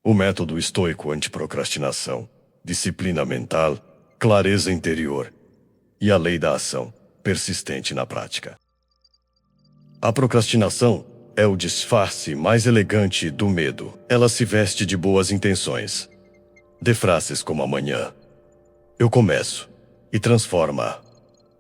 O método estoico antiprocrastinação, disciplina mental, clareza interior e a lei da ação, persistente na prática. A procrastinação é o disfarce mais elegante do medo. Ela se veste de boas intenções, de frases como amanhã eu começo, e transforma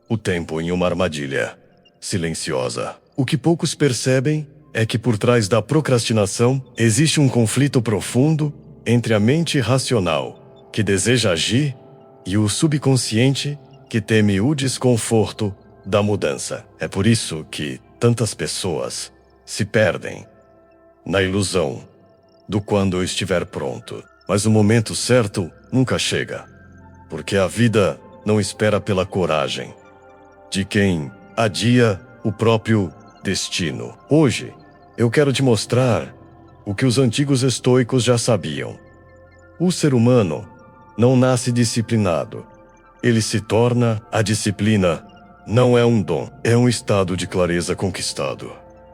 o tempo em uma armadilha silenciosa. O que poucos percebem é que por trás da procrastinação existe um conflito profundo entre a mente racional, que deseja agir, e o subconsciente, que teme o desconforto da mudança. É por isso que tantas pessoas se perdem na ilusão do quando eu estiver pronto. Mas o momento certo nunca chega, porque a vida não espera pela coragem de quem adia o próprio destino. Hoje, eu quero te mostrar o que os antigos estoicos já sabiam. O ser humano não nasce disciplinado. Ele se torna. A disciplina não é um dom, é um estado de clareza conquistado.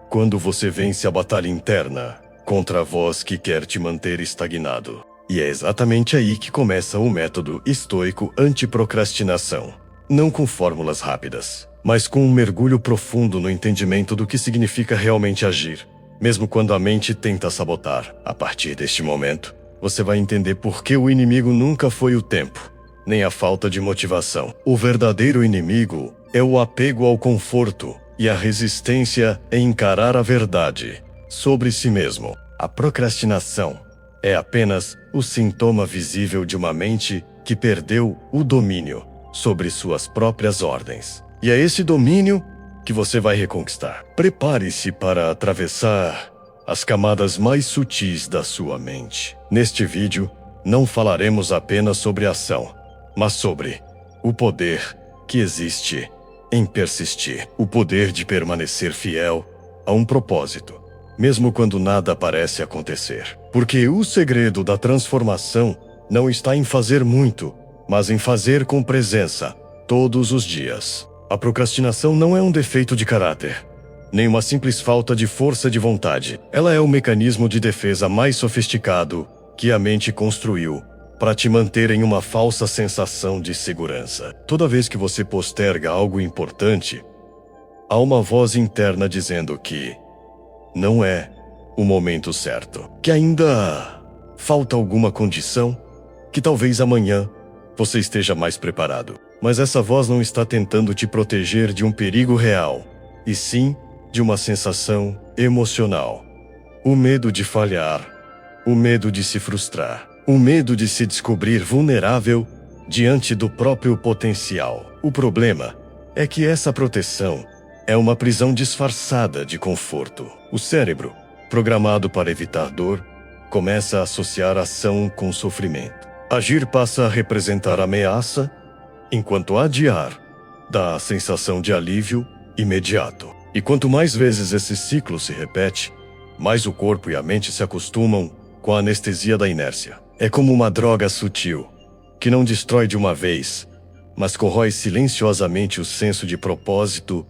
Quando você vence a batalha interna contra a voz que quer te manter estagnado. E é exatamente aí que começa o método estoico antiprocrastinação. Não com fórmulas rápidas, mas com um mergulho profundo no entendimento do que significa realmente agir, mesmo quando a mente tenta sabotar. A partir deste momento, você vai entender por que o inimigo nunca foi o tempo, nem a falta de motivação. O verdadeiro inimigo é o apego ao conforto e a resistência em encarar a verdade sobre si mesmo. A procrastinação é apenas o sintoma visível de uma mente que perdeu o domínio sobre suas próprias ordens. E é esse domínio que você vai reconquistar. Prepare-se para atravessar as camadas mais sutis da sua mente. Neste vídeo, não falaremos apenas sobre ação, mas sobre o poder que existe em persistir. O poder de permanecer fiel a um propósito, mesmo quando nada parece acontecer. Porque o segredo da transformação não está em fazer muito, mas em fazer com presença, todos os dias. A procrastinação não é um defeito de caráter, nem uma simples falta de força de vontade. Ela é o mecanismo de defesa mais sofisticado que a mente construiu para te manter em uma falsa sensação de segurança. Toda vez que você posterga algo importante, há uma voz interna dizendo que não é o momento certo, que ainda falta alguma condição, que talvez amanhã você esteja mais preparado. Mas essa voz não está tentando te proteger de um perigo real, e sim de uma sensação emocional. O medo de falhar, o medo de se frustrar, o medo de se descobrir vulnerável diante do próprio potencial. O problema é que essa proteção é uma prisão disfarçada de conforto. O cérebro, programado para evitar dor, começa a associar ação com sofrimento. Agir passa a representar ameaça, enquanto adiar dá a sensação de alívio imediato. E quanto mais vezes esse ciclo se repete, mais o corpo e a mente se acostumam com a anestesia da inércia. É como uma droga sutil, que não destrói de uma vez, mas corrói silenciosamente o senso de propósito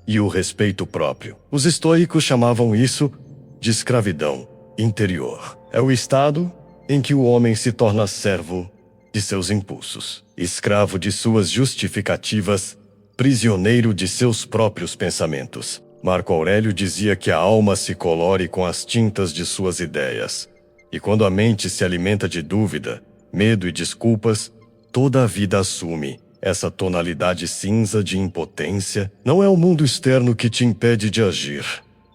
e o respeito próprio. Os estoicos chamavam isso de escravidão interior. É o estado em que o homem se torna servo de seus impulsos, escravo de suas justificativas, prisioneiro de seus próprios pensamentos. Marco Aurélio dizia que a alma se colore com as tintas de suas ideias, e quando a mente se alimenta de dúvida, medo e desculpas, toda a vida assume essa tonalidade cinza de impotência. Não é o mundo externo que te impede de agir,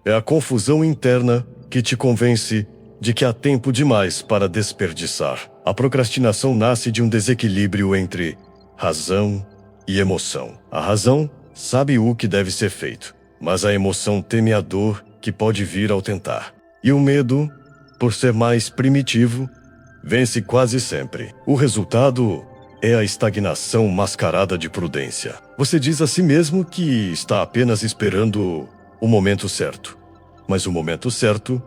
é a confusão interna que te convence de que há tempo demais para desperdiçar. A procrastinação nasce de um desequilíbrio entre razão e emoção. A razão sabe o que deve ser feito, mas a emoção teme a dor que pode vir ao tentar. E o medo, por ser mais primitivo, vence quase sempre. O resultado é a estagnação mascarada de prudência. Você diz a si mesmo que está apenas esperando o momento certo, mas o momento certo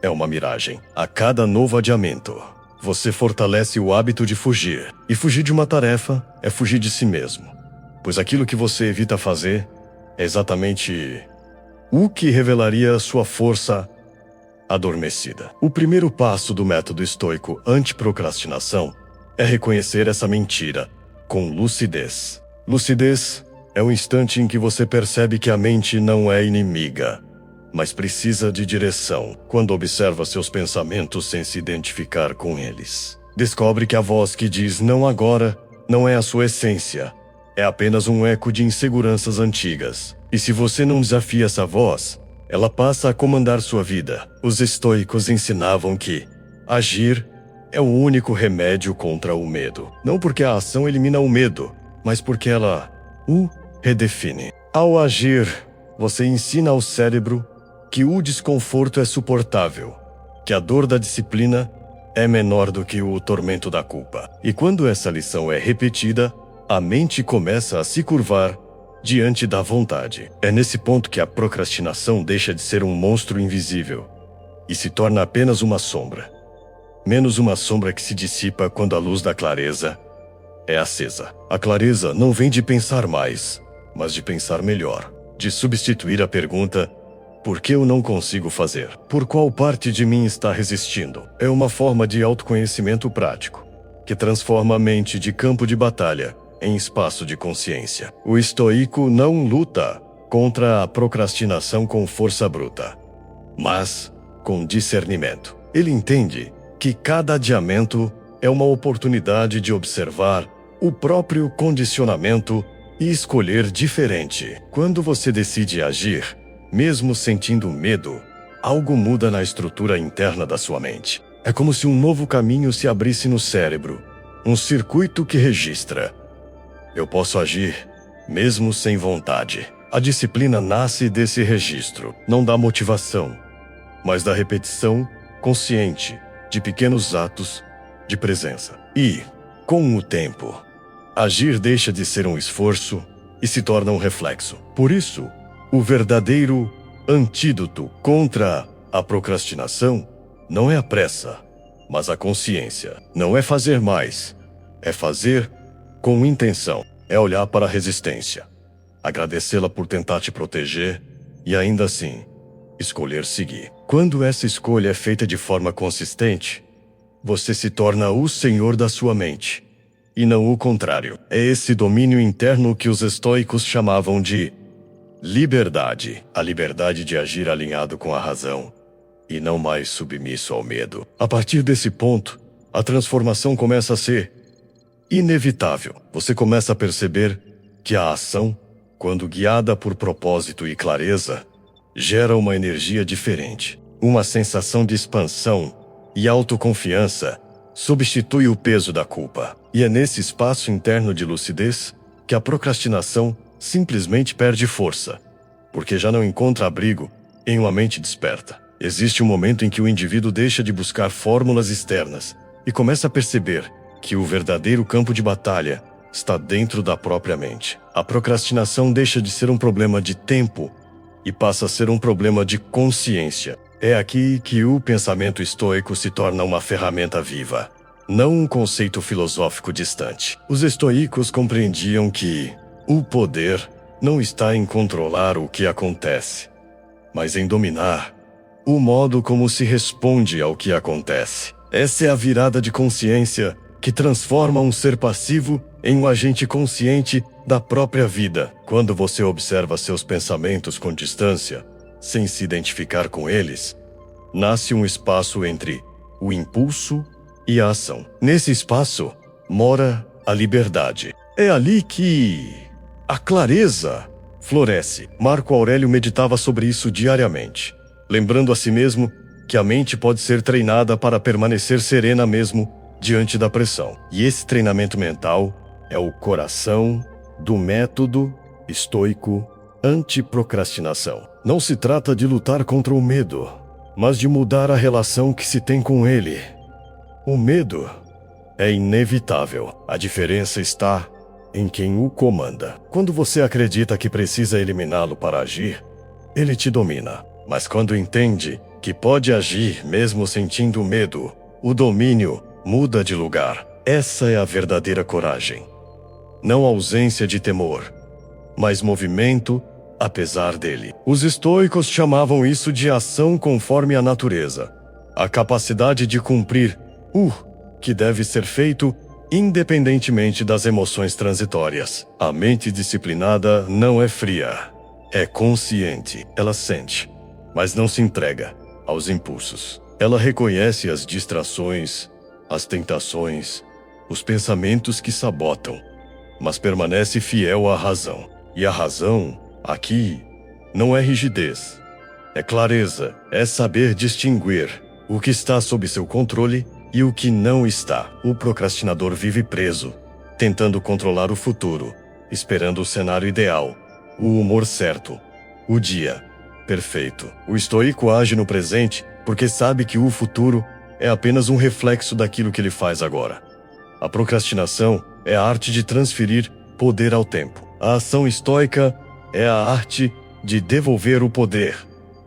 é uma miragem. A cada novo adiamento, você fortalece o hábito de fugir. E fugir de uma tarefa é fugir de si mesmo, pois aquilo que você evita fazer é exatamente o que revelaria sua força adormecida. O primeiro passo do método estoico anti-procrastinação é reconhecer essa mentira com lucidez. Lucidez é o instante em que você percebe que a mente não é inimiga, mas precisa de direção. Quando observa seus pensamentos sem se identificar com eles, descobre que a voz que diz não agora não é a sua essência, é apenas um eco de inseguranças antigas. E se você não desafia essa voz, ela passa a comandar sua vida. Os estoicos ensinavam que agir é o único remédio contra o medo. Não porque a ação elimina o medo, mas porque ela o redefine. Ao agir, você ensina ao cérebro que o desconforto é suportável, que a dor da disciplina é menor do que o tormento da culpa. E quando essa lição é repetida, a mente começa a se curvar diante da vontade. É nesse ponto que a procrastinação deixa de ser um monstro invisível e se torna apenas uma sombra. Menos uma sombra que se dissipa quando a luz da clareza é acesa. A clareza não vem de pensar mais, mas de pensar melhor. De substituir a pergunta: por que eu não consigo fazer? Por qual parte de mim está resistindo? É uma forma de autoconhecimento prático, que transforma a mente de campo de batalha em espaço de consciência. O estoico não luta contra a procrastinação com força bruta, mas com discernimento. Ele entende que cada adiamento é uma oportunidade de observar o próprio condicionamento e escolher diferente. Quando você decide agir, mesmo sentindo medo, algo muda na estrutura interna da sua mente. É como se um novo caminho se abrisse no cérebro, um circuito que registra: eu posso agir, mesmo sem vontade. A disciplina nasce desse registro, não da motivação, mas da repetição consciente de pequenos atos de presença. E, com o tempo, agir deixa de ser um esforço e se torna um reflexo. Por isso, o verdadeiro antídoto contra a procrastinação não é a pressa, mas a consciência. Não é fazer mais, é fazer com intenção. É olhar para a resistência, agradecê-la por tentar te proteger e, ainda assim, escolher seguir. Quando essa escolha é feita de forma consistente, você se torna o senhor da sua mente, e não o contrário. É esse domínio interno que os estoicos chamavam de liberdade. A liberdade de agir alinhado com a razão, e não mais submisso ao medo. A partir desse ponto, a transformação começa a ser inevitável. Você começa a perceber que a ação, quando guiada por propósito e clareza, gera uma energia diferente. Uma sensação de expansão e autoconfiança substitui o peso da culpa. E é nesse espaço interno de lucidez que a procrastinação simplesmente perde força, porque já não encontra abrigo em uma mente desperta. Existe um momento em que o indivíduo deixa de buscar fórmulas externas e começa a perceber que o verdadeiro campo de batalha está dentro da própria mente. A procrastinação deixa de ser um problema de tempo e passa a ser um problema de consciência. É aqui que o pensamento estoico se torna uma ferramenta viva, não um conceito filosófico distante. Os estoicos compreendiam que o poder não está em controlar o que acontece, mas em dominar o modo como se responde ao que acontece. Essa é a virada de consciência que transforma um ser passivo em um agente consciente da própria vida. Quando você observa seus pensamentos com distância, sem se identificar com eles, nasce um espaço entre o impulso e a ação. Nesse espaço mora a liberdade. É ali que a clareza floresce. Marco Aurélio meditava sobre isso diariamente, lembrando a si mesmo que a mente pode ser treinada para permanecer serena mesmo diante da pressão. E esse treinamento mental é o coração do método estoico anti-procrastinação. Não se trata de lutar contra o medo, mas de mudar a relação que se tem com ele. O medo é inevitável. A diferença está em quem o comanda. Quando você acredita que precisa eliminá-lo para agir, ele te domina. Mas quando entende que pode agir mesmo sentindo medo, o domínio muda de lugar. Essa é a verdadeira coragem. Não ausência de temor, mas movimento apesar dele. Os estoicos chamavam isso de ação conforme a natureza, a capacidade de cumprir o que deve ser feito independentemente das emoções transitórias. A mente disciplinada não é fria, é consciente. Ela sente, mas não se entrega aos impulsos. Ela reconhece as distrações, as tentações, os pensamentos que sabotam, mas permanece fiel à razão. E a razão, aqui, não é rigidez, é clareza, é saber distinguir o que está sob seu controle e o que não está. O procrastinador vive preso, tentando controlar o futuro, esperando o cenário ideal, o humor certo, o dia perfeito. O estoico age no presente porque sabe que o futuro é apenas um reflexo daquilo que ele faz agora. A procrastinação é a arte de transferir poder ao tempo. A ação estoica é a arte de devolver o poder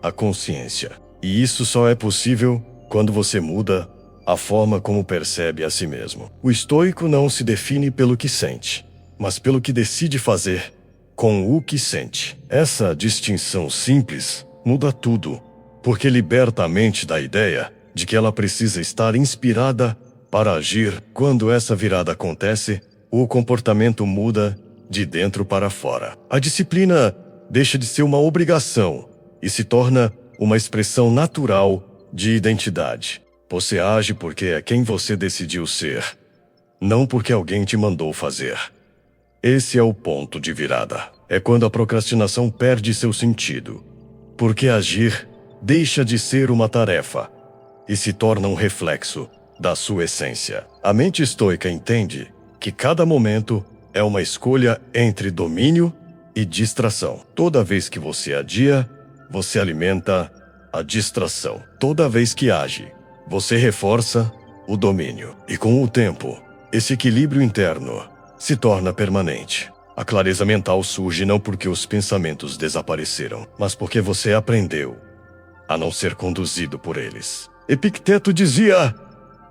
à consciência. E isso só é possível quando você muda a forma como percebe a si mesmo. O estoico não se define pelo que sente, mas pelo que decide fazer com o que sente. Essa distinção simples muda tudo, porque liberta a mente da ideia de que ela precisa estar inspirada para agir. Quando essa virada acontece, o comportamento muda de dentro para fora. A disciplina deixa de ser uma obrigação e se torna uma expressão natural de identidade. Você age porque é quem você decidiu ser, não porque alguém te mandou fazer. Esse é o ponto de virada. É quando a procrastinação perde seu sentido, porque agir deixa de ser uma tarefa e se torna um reflexo da sua essência. A mente estoica entende que cada momento é uma escolha entre domínio e distração. Toda vez que você adia, você alimenta a distração. Toda vez que age, você reforça o domínio. E com o tempo, esse equilíbrio interno se torna permanente. A clareza mental surge não porque os pensamentos desapareceram, mas porque você aprendeu a não ser conduzido por eles. Epicteto dizia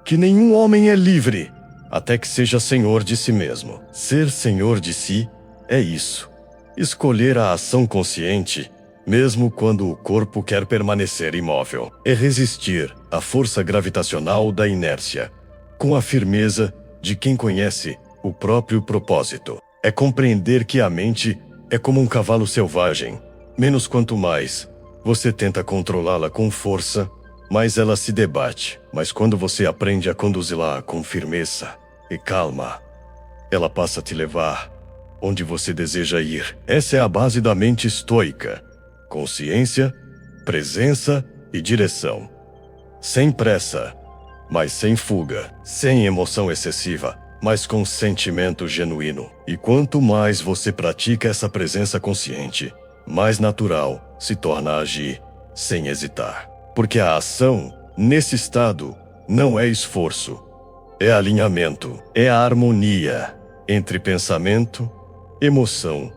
que nenhum homem é livre até que seja senhor de si mesmo. Ser senhor de si é isso. Escolher a ação consciente, mesmo quando o corpo quer permanecer imóvel. É resistir à força gravitacional da inércia, com a firmeza de quem conhece o próprio propósito. É compreender que a mente é como um cavalo selvagem. Menos quanto mais você tenta controlá-la com força, mais ela se debate. Mas quando você aprende a conduzi-la com firmeza e calma, ela passa a te levar onde você deseja ir. Essa é a base da mente estoica. Consciência, presença e direção. Sem pressa, mas sem fuga. Sem emoção excessiva, mas com sentimento genuíno. E quanto mais você pratica essa presença consciente, mais natural se torna agir sem hesitar. Porque a ação, nesse estado, não é esforço, é alinhamento, é a harmonia entre pensamento, emoção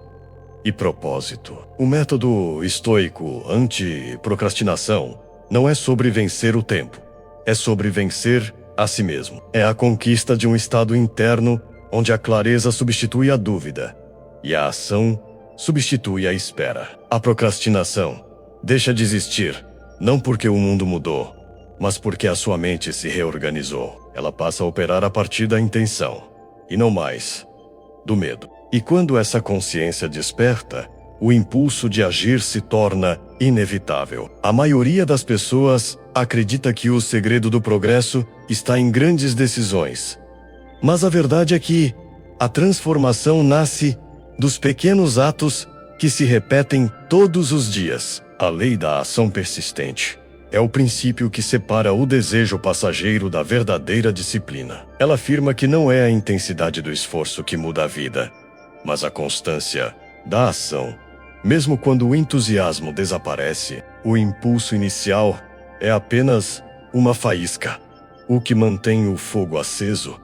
e propósito. O método estoico anti-procrastinação não é sobre vencer o tempo, é sobre vencer a si mesmo. É a conquista de um estado interno onde a clareza substitui a dúvida e a ação substitui a espera. A procrastinação deixa de existir, não porque o mundo mudou, mas porque a sua mente se reorganizou. Ela passa a operar a partir da intenção, e não mais do medo. E quando essa consciência desperta, o impulso de agir se torna inevitável. A maioria das pessoas acredita que o segredo do progresso está em grandes decisões. Mas a verdade é que a transformação nasce dos pequenos atos que se repetem todos os dias. A lei da ação persistente é o princípio que separa o desejo passageiro da verdadeira disciplina. Ela afirma que não é a intensidade do esforço que muda a vida, mas a constância da ação. Mesmo quando o entusiasmo desaparece, o impulso inicial é apenas uma faísca. O que mantém o fogo aceso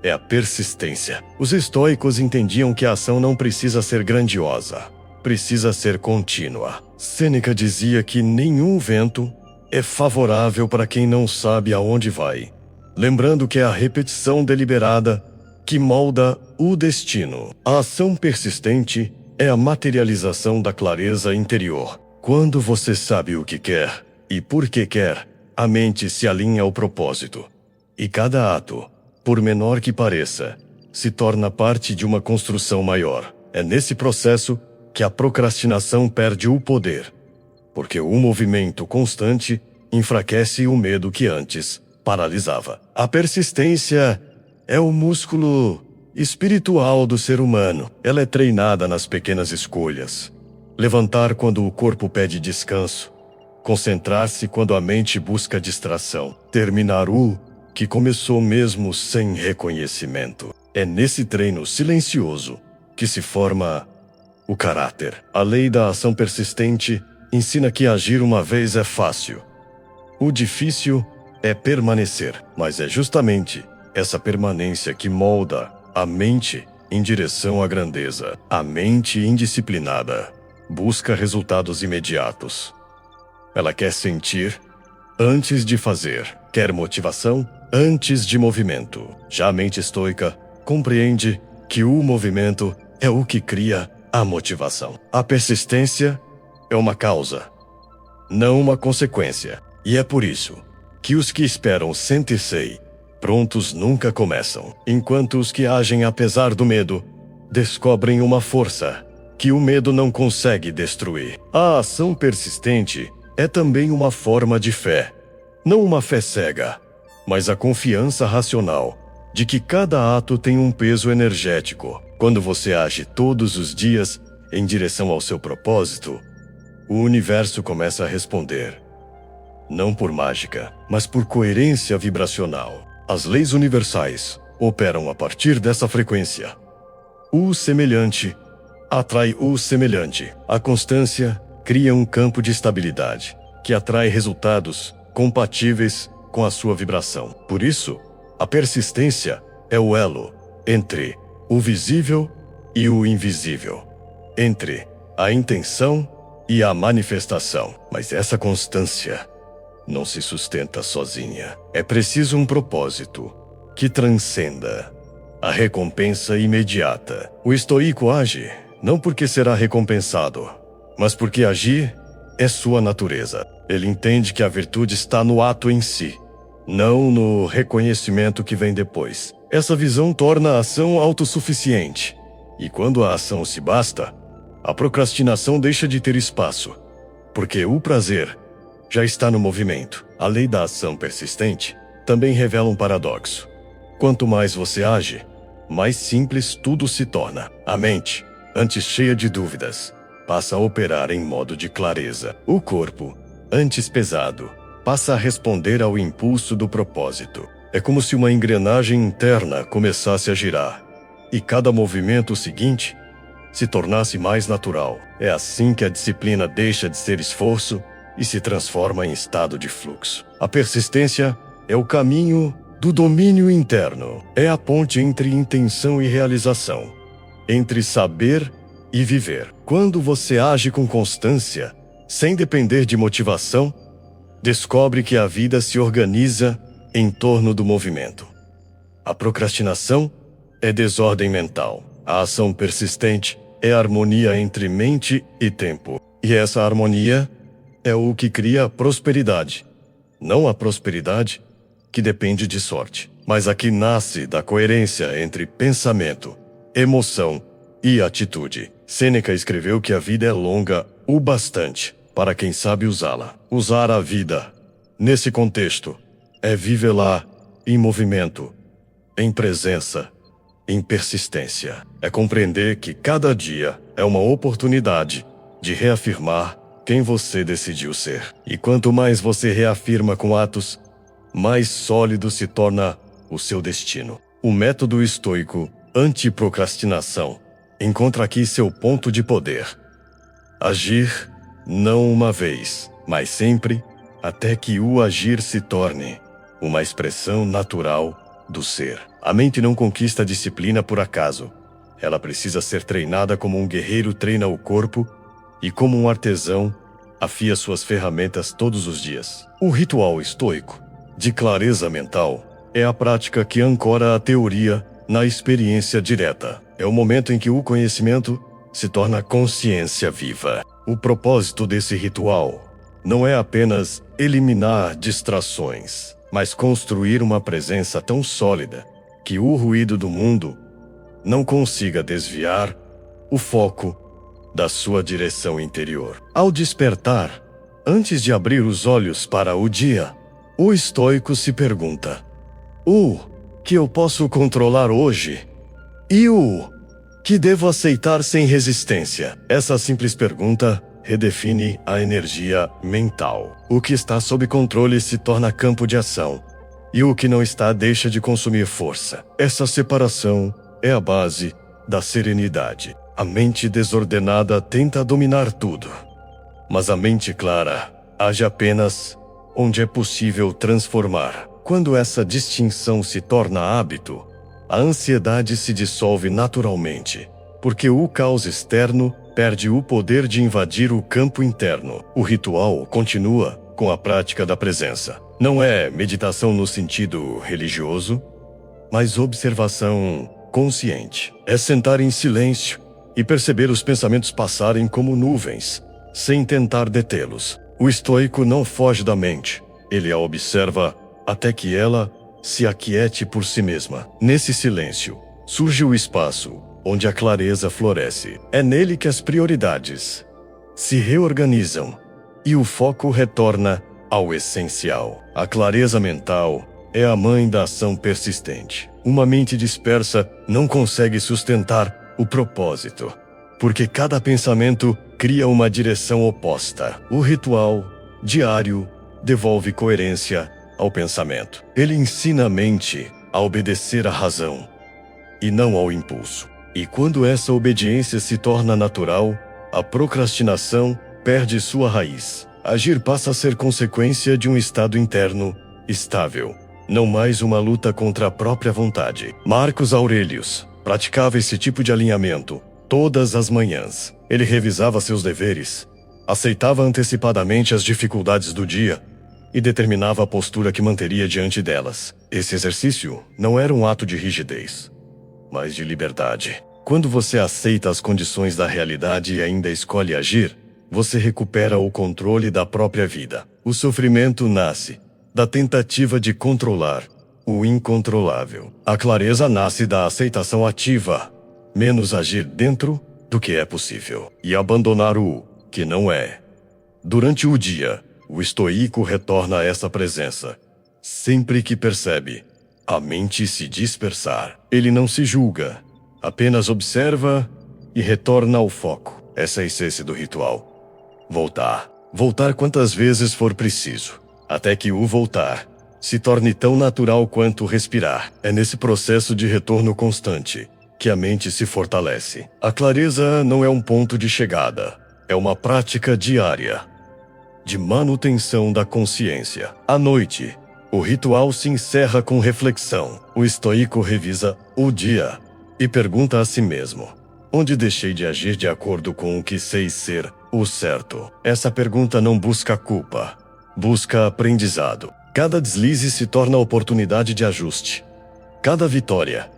é a persistência. Os estoicos entendiam que a ação não precisa ser grandiosa, precisa ser contínua. Sêneca dizia que nenhum vento é favorável para quem não sabe aonde vai, lembrando que é a repetição deliberada que molda o destino. A ação persistente é a materialização da clareza interior. Quando você sabe o que quer e por que quer, a mente se alinha ao propósito. E cada ato, por menor que pareça, se torna parte de uma construção maior. É nesse processo que a procrastinação perde o poder, porque o movimento constante enfraquece o medo que antes paralisava. A persistência é o músculo espiritual do ser humano. Ela é treinada nas pequenas escolhas. Levantar quando o corpo pede descanso. Concentrar-se quando a mente busca distração. Terminar o que começou mesmo sem reconhecimento. É nesse treino silencioso que se forma o caráter. A lei da ação persistente ensina que agir uma vez é fácil. O difícil é permanecer, mas é justamente essa permanência que molda a mente em direção à grandeza. A mente indisciplinada busca resultados imediatos. Ela quer sentir antes de fazer, quer motivação antes de movimento. Já a mente estoica compreende que o movimento é o que cria a motivação. A persistência é uma causa, não uma consequência. E é por isso que os que esperam sentir-se prontos nunca começam, enquanto os que agem apesar do medo descobrem uma força que o medo não consegue destruir. A ação persistente é também uma forma de fé, não uma fé cega, mas a confiança racional de que cada ato tem um peso energético. Quando você age todos os dias em direção ao seu propósito, o universo começa a responder. Não por mágica, mas por coerência vibracional. As leis universais operam a partir dessa frequência. O semelhante atrai o semelhante. A constância cria um campo de estabilidade que atrai resultados compatíveis com a sua vibração. Por isso, a persistência é o elo entre o visível e o invisível, entre a intenção e a manifestação. Mas essa constância não se sustenta sozinha. É preciso um propósito que transcenda a recompensa imediata. O estoico age não porque será recompensado, mas porque agir é sua natureza. Ele entende que a virtude está no ato em si, não no reconhecimento que vem depois. Essa visão torna a ação autossuficiente. E quando a ação se basta, a procrastinação deixa de ter espaço, porque o prazer já está no movimento. A lei da ação persistente também revela um paradoxo. Quanto mais você age, mais simples tudo se torna. A mente, antes cheia de dúvidas, passa a operar em modo de clareza. O corpo, antes pesado, passa a responder ao impulso do propósito. É como se uma engrenagem interna começasse a girar, e cada movimento seguinte se tornasse mais natural. É assim que a disciplina deixa de ser esforço e se transforma em estado de fluxo. A persistência é o caminho do domínio interno. É a ponte entre intenção e realização, entre saber e viver. Quando você age com constância, sem depender de motivação, descobre que a vida se organiza em torno do movimento. A procrastinação é desordem mental. A ação persistente é harmonia entre mente e tempo. E essa harmonia é o que cria prosperidade. Não a prosperidade que depende de sorte, mas a que nasce da coerência entre pensamento, emoção e atitude. Sêneca escreveu que a vida é longa o bastante para quem sabe usá-la. Usar a vida, nesse contexto, é vivê-la em movimento, em presença, em persistência. É compreender que cada dia é uma oportunidade de reafirmar quem você decidiu ser. E quanto mais você reafirma com atos, mais sólido se torna o seu destino. O método estoico anti-procrastinação encontra aqui seu ponto de poder. Agir não uma vez, mas sempre, até que o agir se torne uma expressão natural do ser. A mente não conquista a disciplina por acaso. Ela precisa ser treinada como um guerreiro treina o corpo e como um artesão afia suas ferramentas todos os dias. O ritual estoico de clareza mental é a prática que ancora a teoria na experiência direta. É o momento em que o conhecimento se torna consciência viva. O propósito desse ritual não é apenas eliminar distrações, mas construir uma presença tão sólida que o ruído do mundo não consiga desviar o foco da sua direção interior. Ao despertar, antes de abrir os olhos para o dia, o estoico se pergunta: o que eu posso controlar hoje? E o que devo aceitar sem resistência? Essa simples pergunta redefine a energia mental. O que está sob controle se torna campo de ação, e o que não está deixa de consumir força. Essa separação é a base da serenidade. A mente desordenada tenta dominar tudo, mas a mente clara age apenas onde é possível transformar. Quando essa distinção se torna hábito, a ansiedade se dissolve naturalmente, porque o caos externo perde o poder de invadir o campo interno. O ritual continua com a prática da presença. Não é meditação no sentido religioso, mas observação consciente. É sentar em silêncio e perceber os pensamentos passarem como nuvens, sem tentar detê-los. O estoico não foge da mente, ele a observa até que ela se aquiete por si mesma. Nesse silêncio, surge o espaço onde a clareza floresce. É nele que as prioridades se reorganizam e o foco retorna ao essencial. A clareza mental é a mãe da ação persistente. Uma mente dispersa não consegue sustentar o propósito, porque cada pensamento cria uma direção oposta. O ritual diário devolve coerência ao pensamento. Ele ensina a mente a obedecer à razão e não ao impulso. E quando essa obediência se torna natural, a procrastinação perde sua raiz. Agir passa a ser consequência de um estado interno estável, não mais uma luta contra a própria vontade. Marcos Aurelius praticava esse tipo de alinhamento todas as manhãs. Ele revisava seus deveres, aceitava antecipadamente as dificuldades do dia e determinava a postura que manteria diante delas. Esse exercício não era um ato de rigidez, mas de liberdade. Quando você aceita as condições da realidade e ainda escolhe agir, você recupera o controle da própria vida. O sofrimento nasce da tentativa de controlar o incontrolável. A clareza nasce da aceitação ativa, menos agir dentro do que é possível e abandonar o que não é. Durante o dia, o estoico retorna a essa presença. Sempre que percebe a mente se dispersar, ele não se julga, apenas observa e retorna ao foco. Essa é a essência do ritual. Voltar quantas vezes for preciso, até que o voltar se torne tão natural quanto respirar. É nesse processo de retorno constante que a mente se fortalece. A clareza não é um ponto de chegada, é uma prática diária de manutenção da consciência. À noite, o ritual se encerra com reflexão. O estoico revisa o dia e pergunta a si mesmo: onde deixei de agir de acordo com o que sei ser o certo? Essa pergunta não busca culpa, busca aprendizado. Cada deslize se torna oportunidade de ajuste. Cada vitória,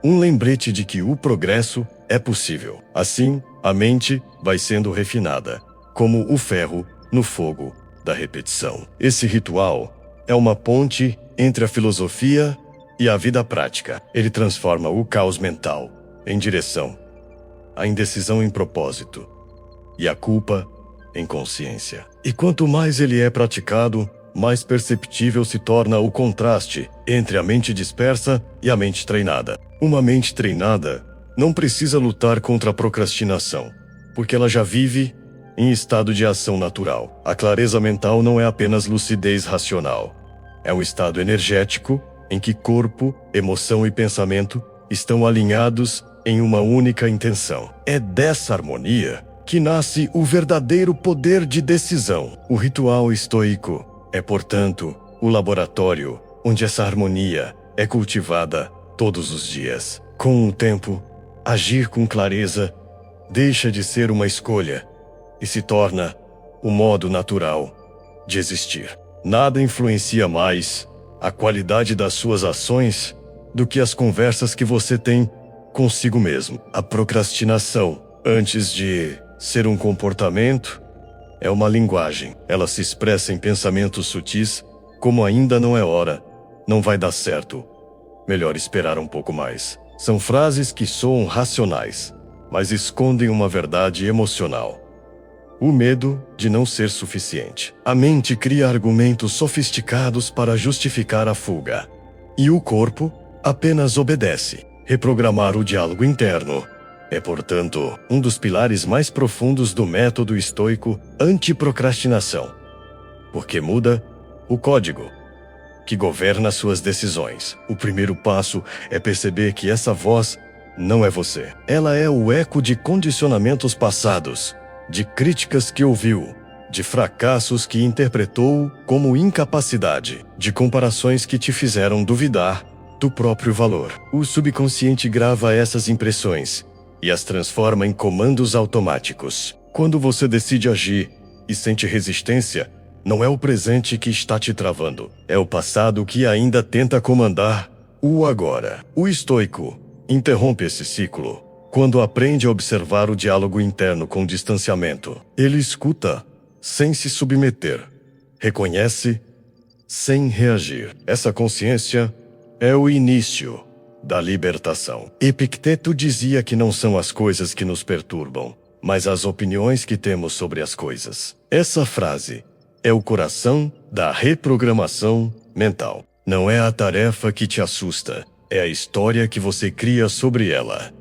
um lembrete de que o progresso é possível. Assim, a mente vai sendo refinada, como o ferro no fogo da repetição. Esse ritual é uma ponte entre a filosofia e a vida prática. Ele transforma o caos mental em direção, a indecisão em propósito e a culpa em consciência. E quanto mais ele é praticado, mais perceptível se torna o contraste entre a mente dispersa e a mente treinada. Uma mente treinada não precisa lutar contra a procrastinação, porque ela já vive em estado de ação natural. A clareza mental não é apenas lucidez racional. É um estado energético em que corpo, emoção e pensamento estão alinhados em uma única intenção. É dessa harmonia que nasce o verdadeiro poder de decisão. O ritual estoico é, portanto, o laboratório onde essa harmonia é cultivada todos os dias. Com o tempo, agir com clareza deixa de ser uma escolha e se torna o modo natural de existir. Nada influencia mais a qualidade das suas ações do que as conversas que você tem consigo mesmo. A procrastinação Antes de ser um comportamento, é uma linguagem. Ela se expressa em pensamentos sutis, como ainda não é hora, não vai dar certo, melhor esperar um pouco mais. São frases que soam racionais, mas escondem uma verdade emocional. O medo de não ser suficiente. A mente cria argumentos sofisticados para justificar a fuga. E o corpo apenas obedece. Reprogramar o diálogo interno é, portanto, um dos pilares mais profundos do método estoico anti-procrastinação, porque muda o código que governa suas decisões. O primeiro passo é perceber que essa voz não é você. Ela é o eco de condicionamentos passados, de críticas que ouviu, de fracassos que interpretou como incapacidade, de comparações que te fizeram duvidar do próprio valor. O subconsciente grava essas impressões e as transforma em comandos automáticos. Quando você decide agir e sente resistência, não é o presente que está te travando, é o passado que ainda tenta comandar o agora. O estoico interrompe esse ciclo quando aprende a observar o diálogo interno com distanciamento. Ele escuta sem se submeter, reconhece sem reagir. Essa consciência é o início da libertação. Epicteto dizia que não são as coisas que nos perturbam, mas as opiniões que temos sobre as coisas. Essa frase é o coração da reprogramação mental. Não é a tarefa que te assusta, é a história que você cria sobre ela.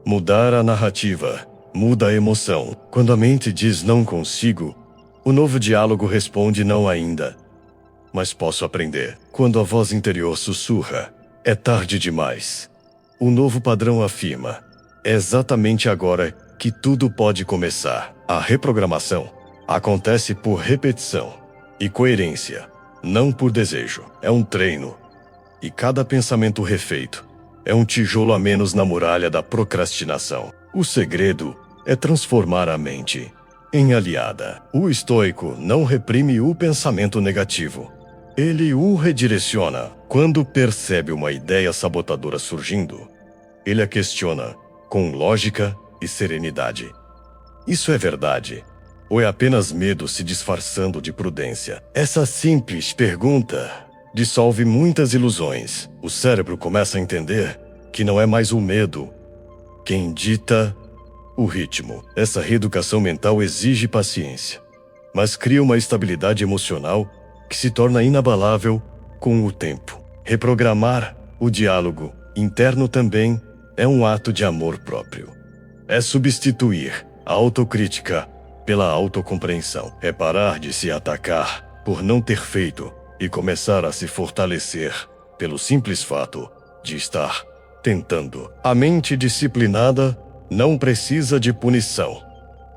Mudar a narrativa muda a emoção. Quando a mente diz não consigo, o novo diálogo responde não ainda, mas posso aprender. Quando a voz interior sussurra, é tarde demais. O novo padrão afirma, é exatamente agora que tudo pode começar. A reprogramação acontece por repetição e coerência, não por desejo. É um treino, e cada pensamento refeito é um tijolo a menos na muralha da procrastinação. O segredo é transformar a mente em aliada. O estoico não reprime o pensamento negativo. Ele o redireciona. Quando percebe uma ideia sabotadora surgindo, ele a questiona com lógica e serenidade. Isso é verdade? Ou é apenas medo se disfarçando de prudência? Essa simples pergunta dissolve muitas ilusões. O cérebro começa a entender que não é mais o medo quem dita o ritmo. Essa reeducação mental exige paciência, mas cria uma estabilidade emocional que se torna inabalável com o tempo. Reprogramar o diálogo interno também é um ato de amor próprio. É substituir a autocrítica pela autocompreensão. É parar de se atacar por não ter feito e começar a se fortalecer pelo simples fato de estar tentando. A mente disciplinada não precisa de punição.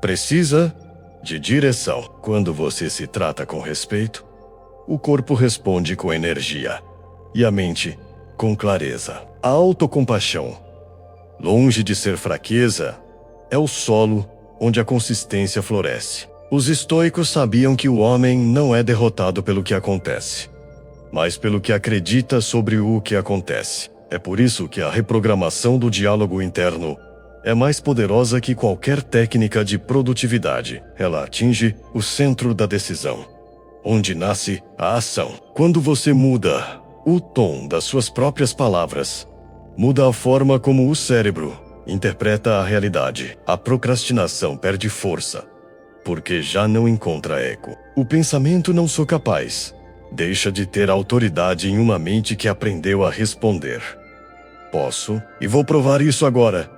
Precisa de direção. Quando você se trata com respeito, o corpo responde com energia e a mente com clareza. A autocompaixão, longe de ser fraqueza, é o solo onde a consistência floresce. Os estoicos sabiam que o homem não é derrotado pelo que acontece, mas pelo que acredita sobre o que acontece. É por isso que a reprogramação do diálogo interno é mais poderosa que qualquer técnica de produtividade. Ela atinge o centro da decisão, onde nasce a ação. Quando você muda o tom das suas próprias palavras, muda a forma como o cérebro interpreta a realidade. A procrastinação perde força, porque já não encontra eco. O pensamento "não sou capaz" deixa de ter autoridade em uma mente que aprendeu a responder "posso", e vou provar isso agora.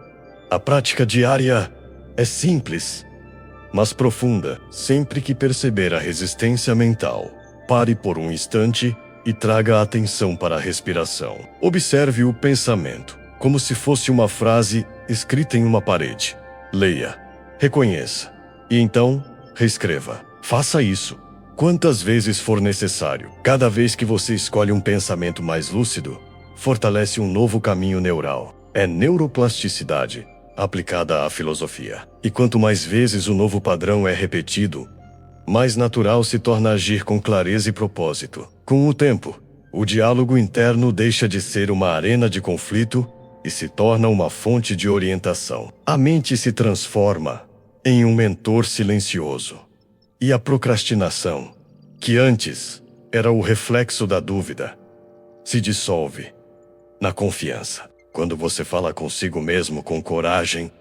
A prática diária é simples, mas profunda. Sempre que perceber a resistência mental, pare por um instante e traga a atenção para a respiração. Observe o pensamento, como se fosse uma frase escrita em uma parede. Leia, reconheça, e então reescreva. Faça isso quantas vezes for necessário. Cada vez que você escolhe um pensamento mais lúcido, fortalece um novo caminho neural. É neuroplasticidade aplicada à filosofia. E quanto mais vezes o novo padrão é repetido, mais natural se torna agir com clareza e propósito. Com o tempo, o diálogo interno deixa de ser uma arena de conflito e se torna uma fonte de orientação. A mente se transforma em um mentor silencioso. E a procrastinação, que antes era o reflexo da dúvida, se dissolve na confiança. Quando você fala consigo mesmo com coragem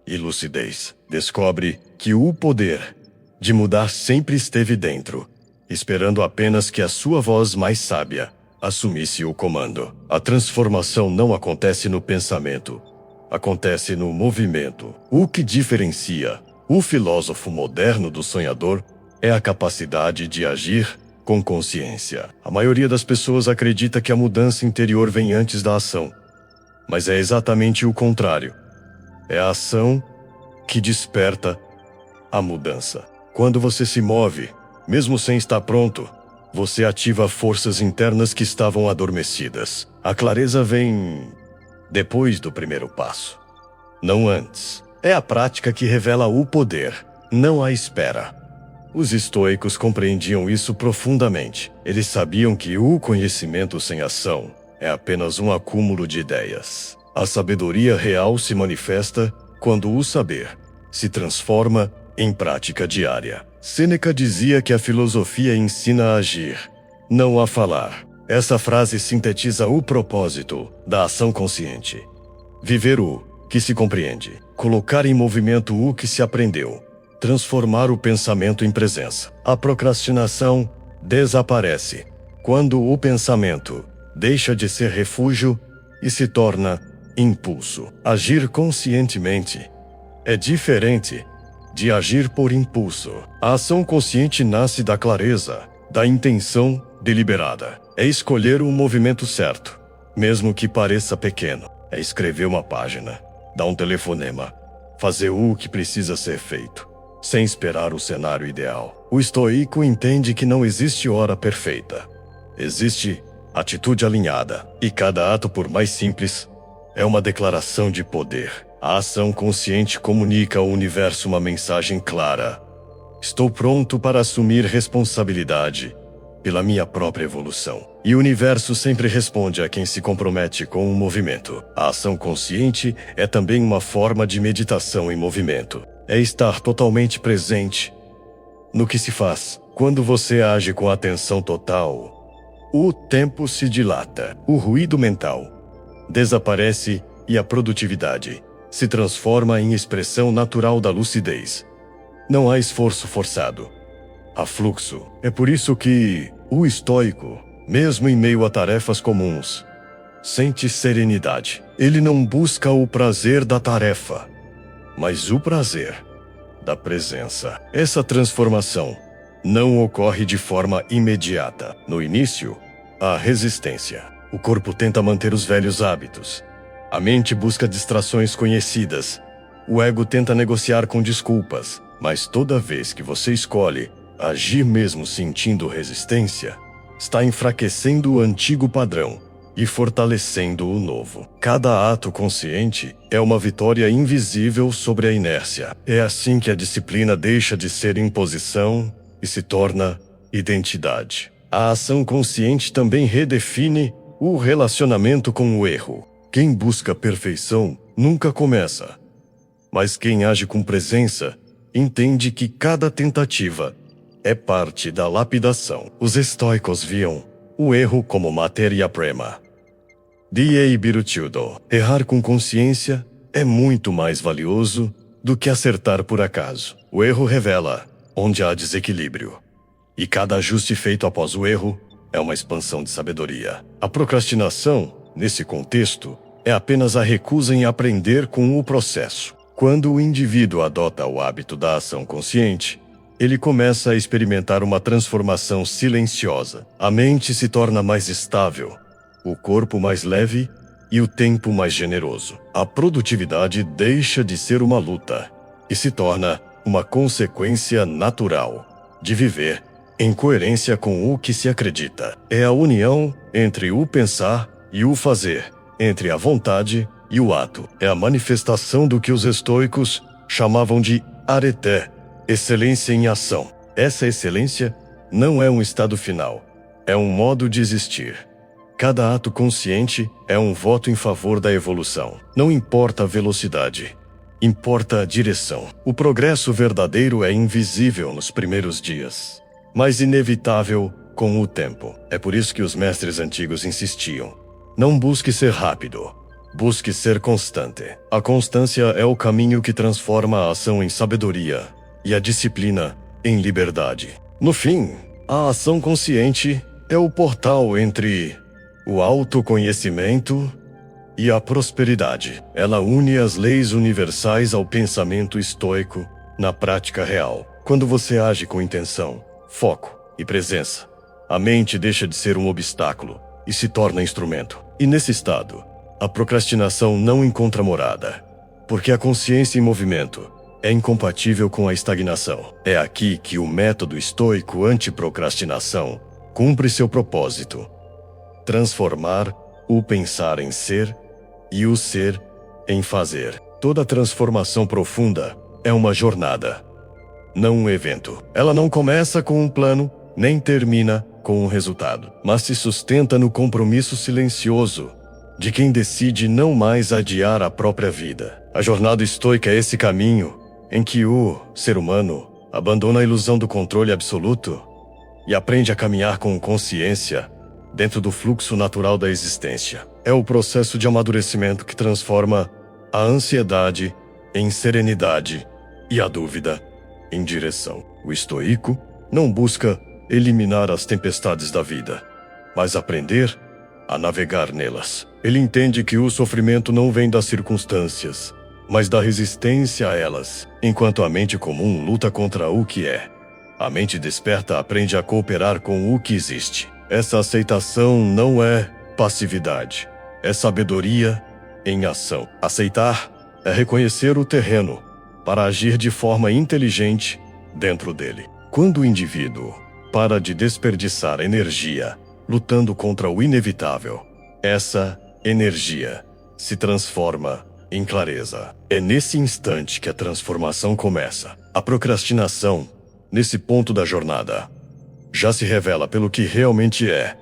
e lucidez, descobre que o poder de mudar sempre esteve dentro, esperando apenas que a sua voz mais sábia assumisse o comando. A transformação não acontece no pensamento, acontece no movimento. O que diferencia o filósofo moderno do sonhador é a capacidade de agir com consciência. A maioria das pessoas acredita que a mudança interior vem antes da ação, mas é exatamente o contrário. É a ação que desperta a mudança. Quando você se move, mesmo sem estar pronto, você ativa forças internas que estavam adormecidas. A clareza vem depois do primeiro passo, não antes. É a prática que revela o poder, não a espera. Os estoicos compreendiam isso profundamente. Eles sabiam que o conhecimento sem ação é apenas um acúmulo de ideias. A sabedoria real se manifesta quando o saber se transforma em prática diária. Sêneca dizia que a filosofia ensina a agir, não a falar. Essa frase sintetiza o propósito da ação consciente. Viver o que se compreende, colocar em movimento o que se aprendeu, transformar o pensamento em presença. A procrastinação desaparece quando o pensamento deixa de ser refúgio e se torna impulso. Agir conscientemente é diferente de agir por impulso. A ação consciente nasce da clareza, da intenção deliberada. É escolher o movimento certo, mesmo que pareça pequeno. É escrever uma página, dar um telefonema, fazer o que precisa ser feito, sem esperar o cenário ideal. O estoico entende que não existe hora perfeita. Existe atitude alinhada, e cada ato, por mais simples, é uma declaração de poder. A ação consciente comunica ao universo uma mensagem clara. Estou pronto para assumir responsabilidade pela minha própria evolução. E o universo sempre responde a quem se compromete com o movimento. A ação consciente é também uma forma de meditação em movimento. É estar totalmente presente no que se faz. Quando você age com atenção total, o tempo se dilata, o ruído mental desaparece e a produtividade se transforma em expressão natural da lucidez. Não há esforço forçado. Há fluxo. É por isso que o estoico, mesmo em meio a tarefas comuns, sente serenidade. Ele não busca o prazer da tarefa, mas o prazer da presença. Essa transformação não ocorre de forma imediata. No início, há resistência. O corpo tenta manter os velhos hábitos. A mente busca distrações conhecidas. O ego tenta negociar com desculpas. Mas toda vez que você escolhe agir mesmo sentindo resistência, está enfraquecendo o antigo padrão e fortalecendo o novo. Cada ato consciente é uma vitória invisível sobre a inércia. É assim que a disciplina deixa de ser imposição e se torna identidade. A ação consciente também redefine o relacionamento com o erro. Quem busca perfeição nunca começa, mas quem age com presença entende que cada tentativa é parte da lapidação. Os estoicos viam o erro como matéria-prima. Die virtudo. Errar com consciência é muito mais valioso do que acertar por acaso. O erro revela onde há desequilíbrio, e cada ajuste feito após o erro é uma expansão de sabedoria. A procrastinação, nesse contexto, é apenas a recusa em aprender com o processo. Quando o indivíduo adota o hábito da ação consciente, ele começa a experimentar uma transformação silenciosa. A mente se torna mais estável, o corpo mais leve e o tempo mais generoso. A produtividade deixa de ser uma luta e se torna uma consequência natural de viver em coerência com o que se acredita. É a união entre o pensar e o fazer, entre a vontade e o ato. É a manifestação do que os estoicos chamavam de arete, excelência em ação. Essa excelência não é um estado final, é um modo de existir. Cada ato consciente é um voto em favor da evolução. Não importa a velocidade, importa a direção. O progresso verdadeiro é invisível nos primeiros dias, mas inevitável com o tempo. É por isso que os mestres antigos insistiam: não busque ser rápido, busque ser constante. A constância é o caminho que transforma a ação em sabedoria e a disciplina em liberdade. No fim, a ação consciente é o portal entre o autoconhecimento e a prosperidade. Ela une as leis universais ao pensamento estoico na prática real. Quando você age com intenção, foco e presença, a mente deixa de ser um obstáculo e se torna instrumento. E nesse estado, a procrastinação não encontra morada, porque a consciência em movimento é incompatível com a estagnação. É aqui que o método estoico anti-procrastinação cumpre seu propósito: transformar o pensar em ser e o ser em fazer. Toda transformação profunda é uma jornada, não um evento. Ela não começa com um plano, nem termina com um resultado, mas se sustenta no compromisso silencioso de quem decide não mais adiar a própria vida. A jornada estoica é esse caminho em que o ser humano abandona a ilusão do controle absoluto e aprende a caminhar com consciência dentro do fluxo natural da existência. É o processo de amadurecimento que transforma a ansiedade em serenidade e a dúvida em direção. O estoico não busca eliminar as tempestades da vida, mas aprender a navegar nelas. Ele entende que o sofrimento não vem das circunstâncias, mas da resistência a elas. Enquanto a mente comum luta contra o que é, a mente desperta aprende a cooperar com o que existe. Essa aceitação não é passividade, é sabedoria em ação. Aceitar é reconhecer o terreno para agir de forma inteligente dentro dele. Quando o indivíduo para de desperdiçar energia lutando contra o inevitável, essa energia se transforma em clareza. É nesse instante que a transformação começa. A procrastinação, nesse ponto da jornada, já se revela pelo que realmente é: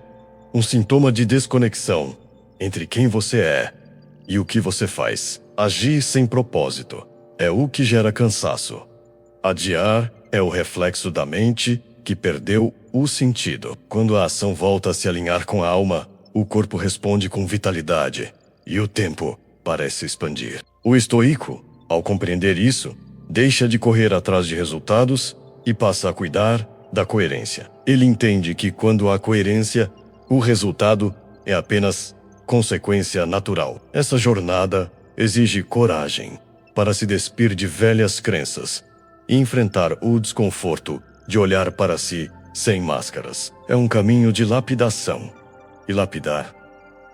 um sintoma de desconexão entre quem você é e o que você faz. Agir sem propósito é o que gera cansaço. Adiar é o reflexo da mente que perdeu o sentido. Quando a ação volta a se alinhar com a alma, o corpo responde com vitalidade e o tempo parece expandir. O estoico, ao compreender isso, deixa de correr atrás de resultados e passa a cuidar da coerência. Ele entende que quando há coerência, o resultado é apenas consequência natural. Essa jornada exige coragem para se despir de velhas crenças e enfrentar o desconforto de olhar para si sem máscaras. É um caminho de lapidação, e lapidar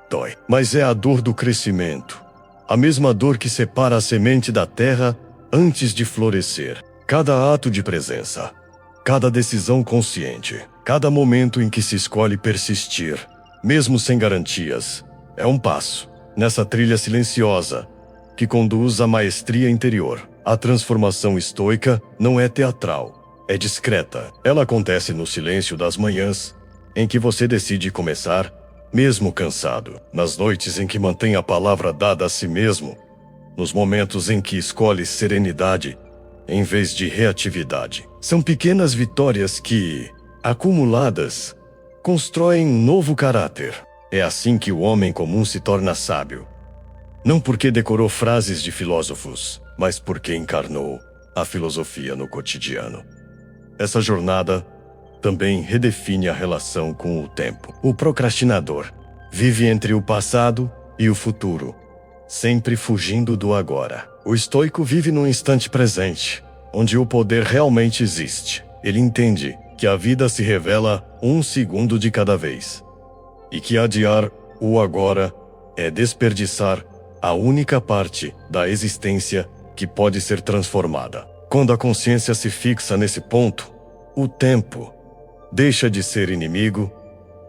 dói. Mas é a dor do crescimento, a mesma dor que separa a semente da terra antes de florescer. Cada ato de presença, cada decisão consciente, cada momento em que se escolhe persistir, mesmo sem garantias, é um passo nessa trilha silenciosa que conduz à maestria interior. A transformação estoica não é teatral, é discreta. Ela acontece no silêncio das manhãs, em que você decide começar, mesmo cansado. Nas noites em que mantém a palavra dada a si mesmo. Nos momentos em que escolhe serenidade em vez de reatividade. São pequenas vitórias que, acumuladas, constroem um novo caráter. É assim que o homem comum se torna sábio. Não porque decorou frases de filósofos, mas porque encarnou a filosofia no cotidiano. Essa jornada também redefine a relação com o tempo. O procrastinador vive entre o passado e o futuro, sempre fugindo do agora. O estoico vive no instante presente, onde o poder realmente existe. Ele entende que a vida se revela um segundo de cada vez, e que adiar o agora é desperdiçar a única parte da existência que pode ser transformada. Quando a consciência se fixa nesse ponto, o tempo deixa de ser inimigo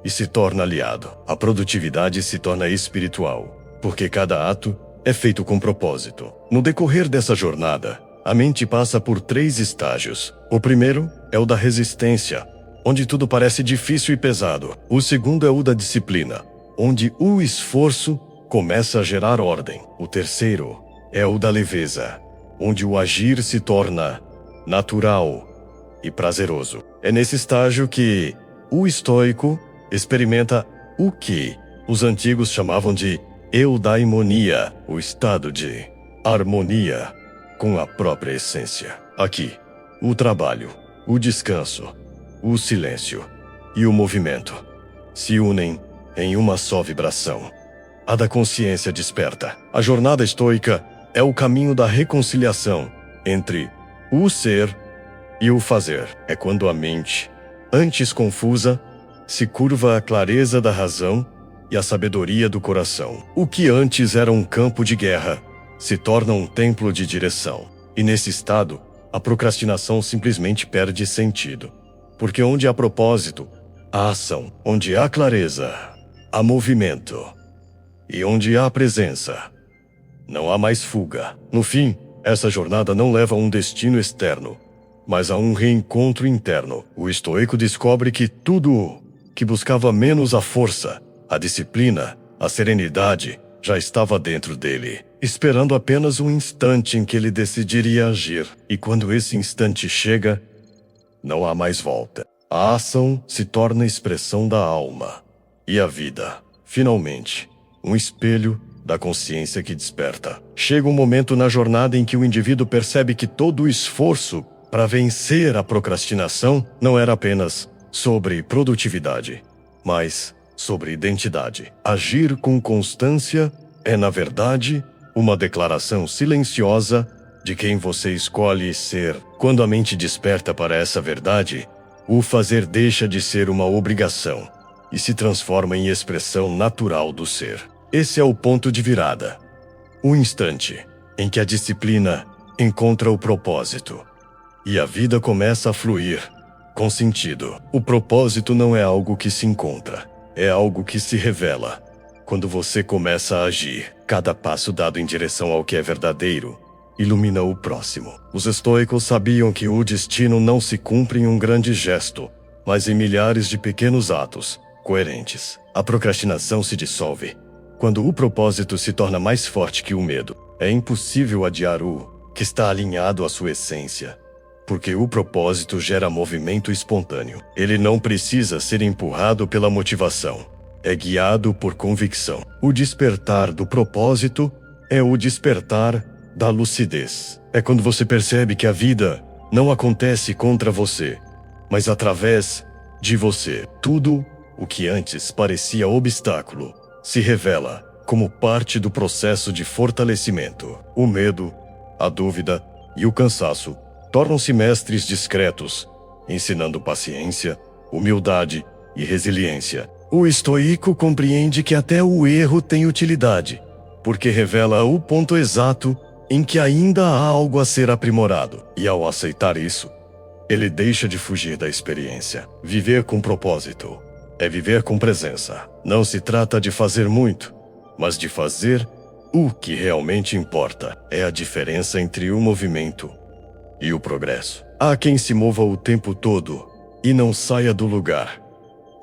e se torna aliado. A produtividade se torna espiritual, porque cada ato é feito com propósito. No decorrer dessa jornada, a mente passa por 3 estágios. O primeiro é o da resistência, onde tudo parece difícil e pesado. O segundo é o da disciplina, onde o esforço começa a gerar ordem. O terceiro é o da leveza, onde o agir se torna natural e prazeroso. É nesse estágio que o estoico experimenta o que os antigos chamavam de eudaimonia, o estado de harmonia com a própria essência. Aqui, o trabalho, o descanso, o silêncio e o movimento se unem em uma só vibração, a da consciência desperta. A jornada estoica é o caminho da reconciliação entre o ser e o fazer. É quando a mente, antes confusa, se curva à clareza da razão e à sabedoria do coração. O que antes era um campo de guerra se torna um templo de direção. E nesse estado, a procrastinação simplesmente perde sentido. Porque onde há propósito, há ação. Onde há clareza, há movimento. E onde há presença, não há mais fuga. No fim, essa jornada não leva a um destino externo, mas a um reencontro interno. O estoico descobre que tudo que buscava menos a força, a disciplina, a serenidade, já estava dentro dele, esperando apenas um instante em que ele decidiria agir. E quando esse instante chega, não há mais volta. A ação se torna expressão da alma. E a vida, finalmente, um espelho da consciência que desperta. Chega um momento na jornada em que o indivíduo percebe que todo o esforço para vencer a procrastinação não era apenas sobre produtividade, mas sobre identidade. Agir com constância é, na verdade, uma declaração silenciosa de quem você escolhe ser. Quando a mente desperta para essa verdade, o fazer deixa de ser uma obrigação e se transforma em expressão natural do ser. Esse é o ponto de virada. O instante em que a disciplina encontra o propósito e a vida começa a fluir com sentido. O propósito não é algo que se encontra, é algo que se revela. Quando você começa a agir, cada passo dado em direção ao que é verdadeiro ilumina o próximo. Os estoicos sabiam que o destino não se cumpre em um grande gesto, mas em milhares de pequenos atos coerentes. A procrastinação se dissolve quando o propósito se torna mais forte que o medo. É impossível adiar o que está alinhado à sua essência, porque o propósito gera movimento espontâneo. Ele não precisa ser empurrado pela motivação, é guiado por convicção. O despertar do propósito é o despertar da lucidez. É quando você percebe que a vida não acontece contra você, mas através de você. Tudo o que antes parecia obstáculo se revela como parte do processo de fortalecimento. O medo, a dúvida e o cansaço tornam-se mestres discretos, ensinando paciência, humildade e resiliência. O estoico compreende que até o erro tem utilidade, porque revela o ponto exato em que ainda há algo a ser aprimorado. E ao aceitar isso, ele deixa de fugir da experiência. Viver com propósito é viver com presença. Não se trata de fazer muito, mas de fazer o que realmente importa. É a diferença entre o movimento e o progresso. Há quem se mova o tempo todo e não saia do lugar.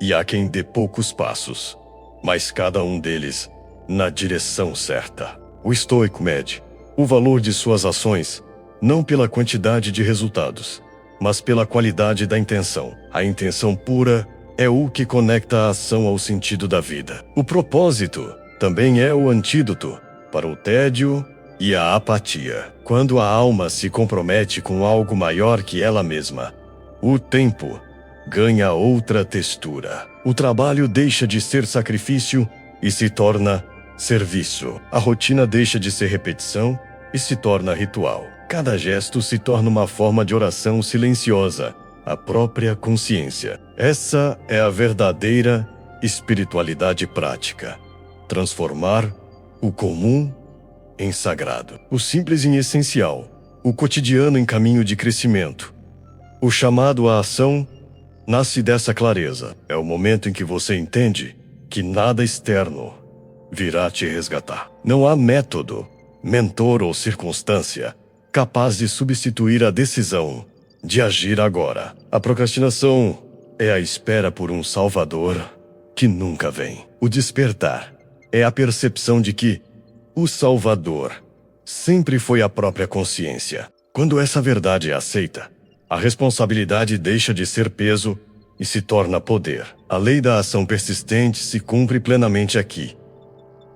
E há quem dê poucos passos, mas cada um deles na direção certa. O estoico mede o valor de suas ações não pela quantidade de resultados, mas pela qualidade da intenção. A intenção pura é o que conecta a ação ao sentido da vida. O propósito também é o antídoto para o tédio e a apatia. Quando a alma se compromete com algo maior que ela mesma, o tempo ganha outra textura. O trabalho deixa de ser sacrifício e se torna serviço. A rotina deixa de ser repetição e se torna ritual. Cada gesto se torna uma forma de oração silenciosa, a própria consciência. Essa é a verdadeira espiritualidade prática. Transformar o comum em sagrado, o simples em essencial, o cotidiano em caminho de crescimento. O chamado à ação nasce dessa clareza. É o momento em que você entende que nada externo virá te resgatar. Não há método, mentor ou circunstância capaz de substituir a decisão de agir agora. A procrastinação é a espera por um salvador que nunca vem. O despertar é a percepção de que o Salvador sempre foi a própria consciência. Quando essa verdade é aceita, a responsabilidade deixa de ser peso e se torna poder. A lei da ação persistente se cumpre plenamente aqui.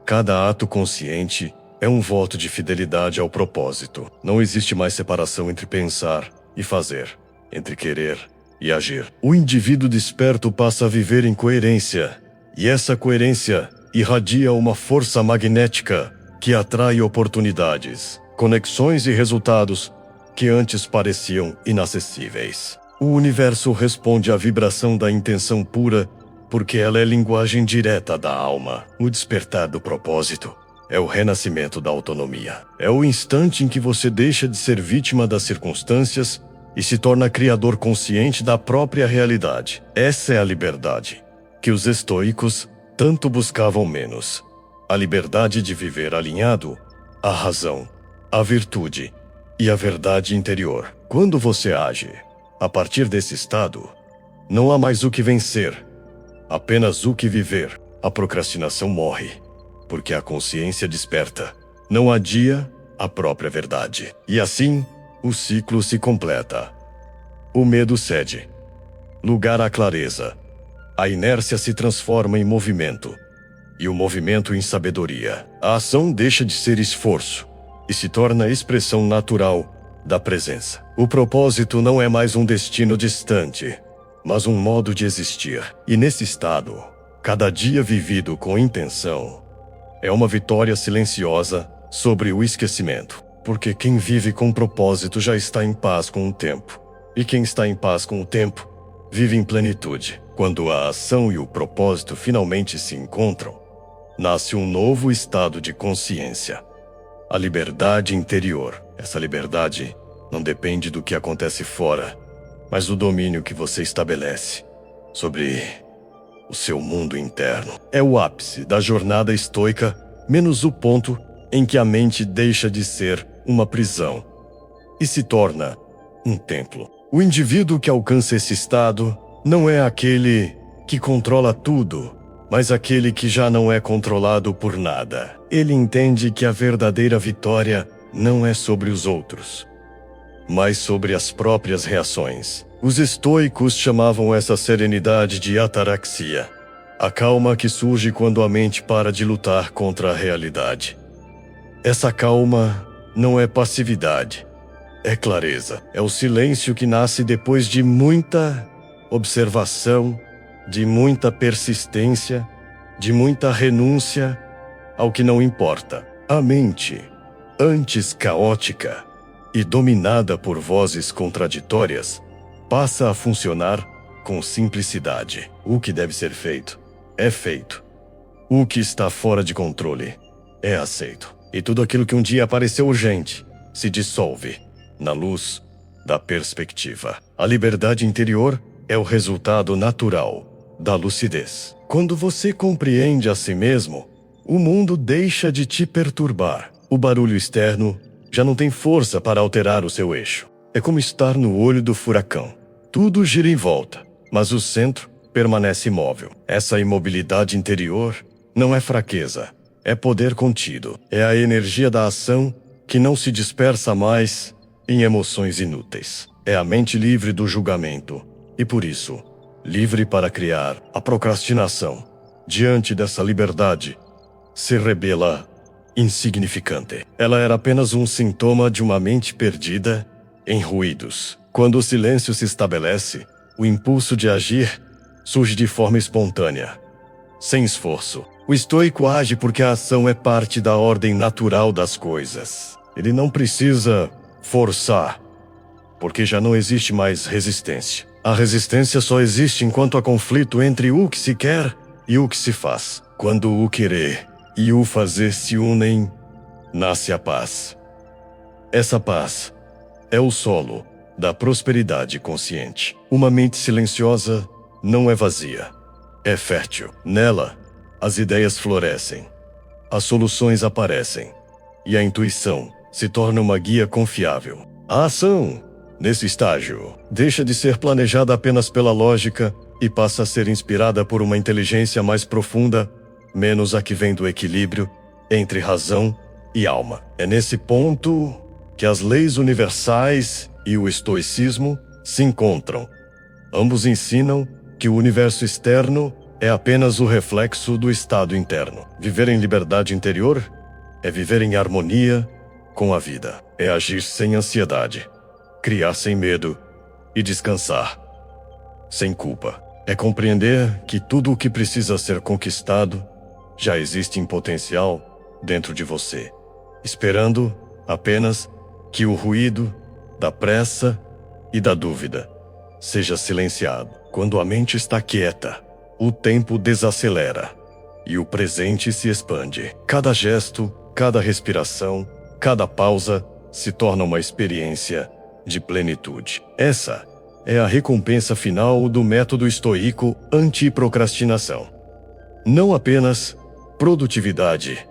Cada ato consciente é um voto de fidelidade ao propósito. Não existe mais separação entre pensar e fazer, entre querer e agir. O indivíduo desperto passa a viver em coerência, e essa coerência irradia uma força magnética que atrai oportunidades, conexões e resultados que antes pareciam inacessíveis. O universo responde à vibração da intenção pura porque ela é linguagem direta da alma. O despertar do propósito é o renascimento da autonomia. É o instante em que você deixa de ser vítima das circunstâncias e se torna criador consciente da própria realidade. Essa é a liberdade que os estoicos tanto buscavam menos. A liberdade de viver alinhado à razão, à virtude e à verdade interior. Quando você age a partir desse estado, não há mais o que vencer, apenas o que viver. A procrastinação morre, porque a consciência desperta. Não adia a própria verdade. E assim, o ciclo se completa. O medo cede lugar à clareza. A inércia se transforma em movimento, e o movimento em sabedoria. A ação deixa de ser esforço e se torna a expressão natural da presença. O propósito não é mais um destino distante, mas um modo de existir. E nesse estado, cada dia vivido com intenção é uma vitória silenciosa sobre o esquecimento. Porque quem vive com propósito já está em paz com o tempo. E quem está em paz com o tempo, vive em plenitude. Quando a ação e o propósito finalmente se encontram, nasce um novo estado de consciência. A liberdade interior. Essa liberdade não depende do que acontece fora, mas do domínio que você estabelece sobre o seu mundo interno. É o ápice da jornada estoica, menos o ponto em que a mente deixa de ser uma prisão e se torna um templo. O indivíduo que alcança esse estado não é aquele que controla tudo, mas aquele que já não é controlado por nada. Ele entende que a verdadeira vitória não é sobre os outros, mas sobre as próprias reações. Os estoicos chamavam essa serenidade de ataraxia, a calma que surge quando a mente para de lutar contra a realidade. Essa calma não é passividade, é clareza. É o silêncio que nasce depois de muita observação, de muita persistência, de muita renúncia ao que não importa. A mente, antes caótica e dominada por vozes contraditórias, passa a funcionar com simplicidade. O que deve ser feito é feito. O que está fora de controle é aceito. E tudo aquilo que um dia pareceu urgente se dissolve na luz da perspectiva. A liberdade interior é o resultado natural da lucidez. Quando você compreende a si mesmo, o mundo deixa de te perturbar. O barulho externo já não tem força para alterar o seu eixo. É como estar no olho do furacão. Tudo gira em volta, mas o centro permanece imóvel. Essa imobilidade interior não é fraqueza, é poder contido. É a energia da ação que não se dispersa mais em emoções inúteis. É a mente livre do julgamento e, por isso, livre para criar. A procrastinação, diante dessa liberdade, se rebela insignificante. Ela era apenas um sintoma de uma mente perdida em ruídos. Quando o silêncio se estabelece, o impulso de agir surge de forma espontânea, sem esforço. O estoico age porque a ação é parte da ordem natural das coisas. Ele não precisa forçar, porque já não existe mais resistência. A resistência só existe enquanto há conflito entre o que se quer e o que se faz. Quando o querer e o fazer se unem, nasce a paz. Essa paz é o solo da prosperidade consciente. Uma mente silenciosa não é vazia, é fértil. Nela, as ideias florescem, as soluções aparecem e a intuição se torna uma guia confiável. A ação, nesse estágio, deixa de ser planejada apenas pela lógica e passa a ser inspirada por uma inteligência mais profunda, menos a que vem do equilíbrio entre razão e alma. É nesse ponto que as leis universais e o estoicismo se encontram. Ambos ensinam que o universo externo é apenas o reflexo do estado interno. Viver em liberdade interior é viver em harmonia com a vida. É agir sem ansiedade, criar sem medo e descansar sem culpa. É compreender que tudo o que precisa ser conquistado já existe em potencial dentro de você, esperando apenas que o ruído da pressa e da dúvida seja silenciado. Quando a mente está quieta, o tempo desacelera e o presente se expande. Cada gesto, cada respiração, cada pausa se torna uma experiência de plenitude. Essa é a recompensa final do método estoico anti-procrastinação. Não apenas produtividade,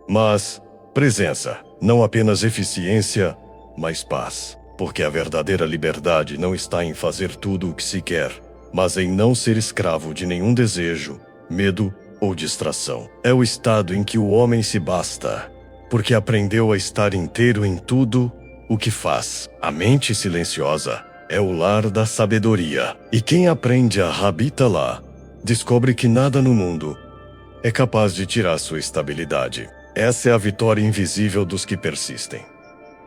mas presença. Não apenas eficiência, mas paz. Porque a verdadeira liberdade não está em fazer tudo o que se quer, mas em não ser escravo de nenhum desejo, medo ou distração. É o estado em que o homem se basta, porque aprendeu a estar inteiro em tudo o que faz. A mente silenciosa é o lar da sabedoria, e quem aprende a habitar lá, descobre que nada no mundo é capaz de tirar sua estabilidade. Essa é a vitória invisível dos que persistem.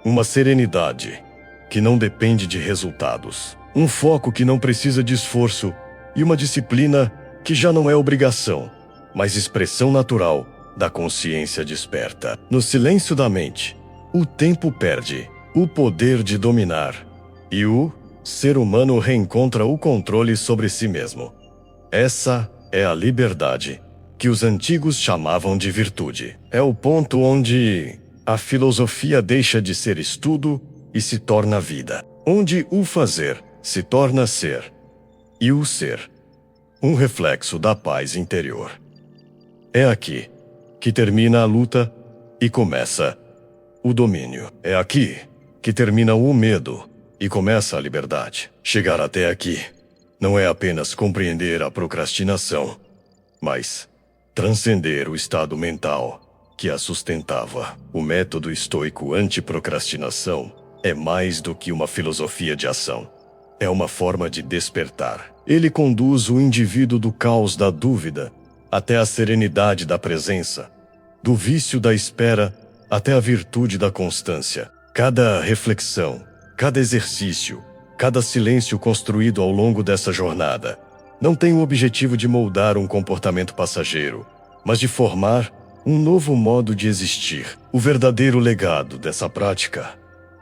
Uma serenidade que não depende de resultados. Um foco que não precisa de esforço e uma disciplina que já não é obrigação, mas expressão natural da consciência desperta. No silêncio da mente, o tempo perde o poder de dominar e o ser humano reencontra o controle sobre si mesmo. Essa é a liberdade que os antigos chamavam de virtude. É o ponto onde a filosofia deixa de ser estudo e se torna vida. Onde o fazer se torna ser e o ser um reflexo da paz interior. É aqui que termina a luta e começa o domínio. É aqui que termina o medo e começa a liberdade. Chegar até aqui não é apenas compreender a procrastinação, mas transcender o estado mental que a sustentava. O método estoico anti-procrastinação é mais do que uma filosofia de ação. É uma forma de despertar. Ele conduz o indivíduo do caos da dúvida até a serenidade da presença, do vício da espera até a virtude da constância. Cada reflexão, cada exercício, cada silêncio construído ao longo dessa jornada não tem o objetivo de moldar um comportamento passageiro, mas de formar um novo modo de existir. O verdadeiro legado dessa prática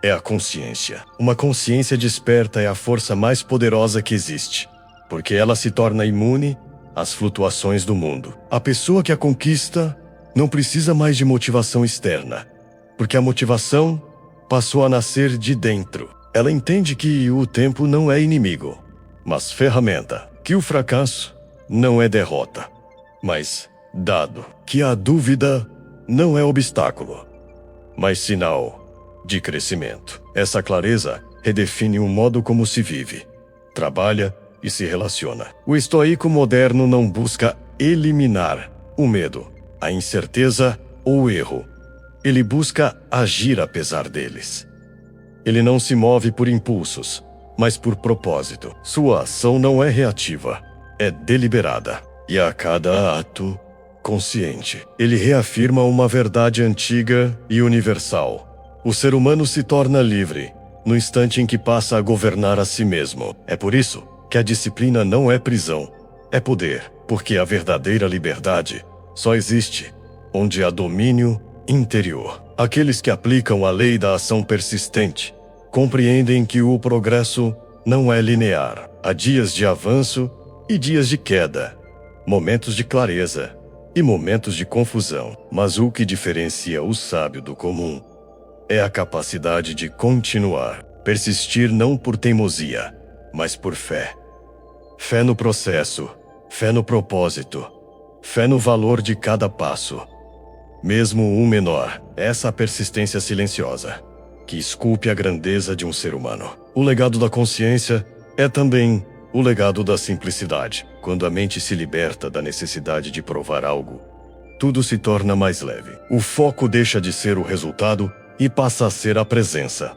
é a consciência. Uma consciência desperta é a força mais poderosa que existe, porque ela se torna imune às flutuações do mundo. A pessoa que a conquista não precisa mais de motivação externa, porque a motivação passou a nascer de dentro. Ela entende que o tempo não é inimigo, mas ferramenta, que o fracasso não é derrota, mas dado, que a dúvida não é obstáculo, mas sinal de crescimento. Essa clareza redefine o modo como se vive, trabalha e se relaciona. O estoico moderno não busca eliminar o medo, a incerteza ou o erro. Ele busca agir apesar deles. Ele não se move por impulsos, mas por propósito. Sua ação não é reativa, é deliberada. E a cada ato consciente, ele reafirma uma verdade antiga e universal. O ser humano se torna livre no instante em que passa a governar a si mesmo. É por isso que a disciplina não é prisão, é poder, porque a verdadeira liberdade só existe onde há domínio interior. Aqueles que aplicam a lei da ação persistente compreendem que o progresso não é linear. Há dias de avanço e dias de queda, momentos de clareza e momentos de confusão. Mas o que diferencia o sábio do comum é a capacidade de continuar, persistir não por teimosia, mas por fé. Fé no processo, fé no propósito, fé no valor de cada passo, mesmo o menor. Essa persistência silenciosa que esculpe a grandeza de um ser humano. O legado da consciência é também o legado da simplicidade. Quando a mente se liberta da necessidade de provar algo, tudo se torna mais leve. O foco deixa de ser o resultado e passa a ser a presença.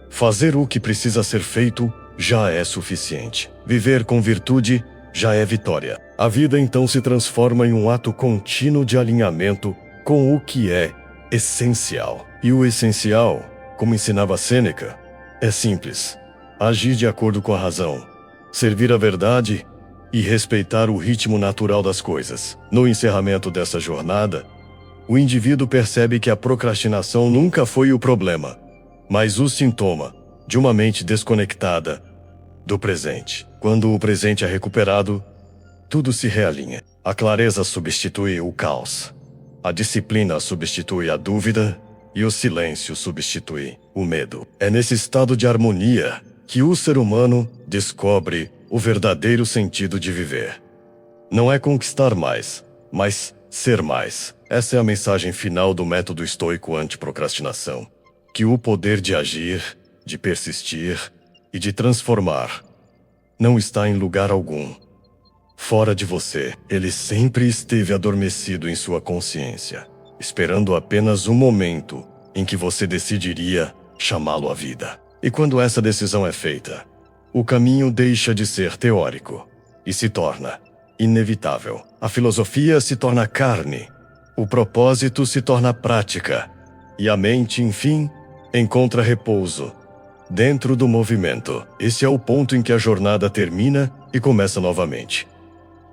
Fazer o que precisa ser feito já é suficiente. Viver com virtude já é vitória. A vida então se transforma em um ato contínuo de alinhamento com o que é essencial. E o essencial, como ensinava Sêneca, é simples: agir de acordo com a razão, servir a verdade e respeitar o ritmo natural das coisas. No encerramento dessa jornada, o indivíduo percebe que a procrastinação nunca foi o problema, mas o sintoma de uma mente desconectada do presente. Quando o presente é recuperado, tudo se realinha. A clareza substitui o caos. A disciplina substitui a dúvida e o silêncio substitui o medo. É nesse estado de harmonia que o ser humano descobre o verdadeiro sentido de viver. Não é conquistar mais, mas ser mais. Essa é a mensagem final do método estoico anti-procrastinação. Que o poder de agir, de persistir e de transformar não está em lugar algum fora de você. Ele sempre esteve adormecido em sua consciência, esperando apenas um momento em que você decidiria chamá-lo à vida. E quando essa decisão é feita, o caminho deixa de ser teórico e se torna inevitável. A filosofia se torna carne, o propósito se torna prática, e a mente, enfim, encontra repouso dentro do movimento. Esse é o ponto em que a jornada termina e começa novamente.